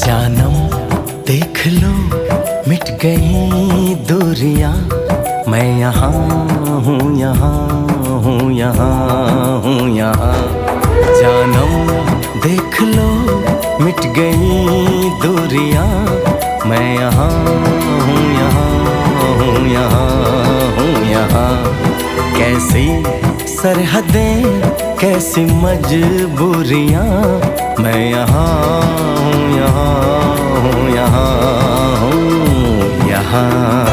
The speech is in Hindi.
जानम देख लो मिट गई दूरियां, मैं यहाँ हूँ, यहाँ हूँ, यहाँ हूँ, यहाँ। जानम देख लो मिट गई दूरियां, मैं यहाँ हूँ, यहाँ हूँ, यहाँ हूँ, यहाँ। कैसी सरहदें कैसी मजबूरियां, मैं यहाँ हूँ, यहाँ हूँ, यहाँ हूँ, यहाँ।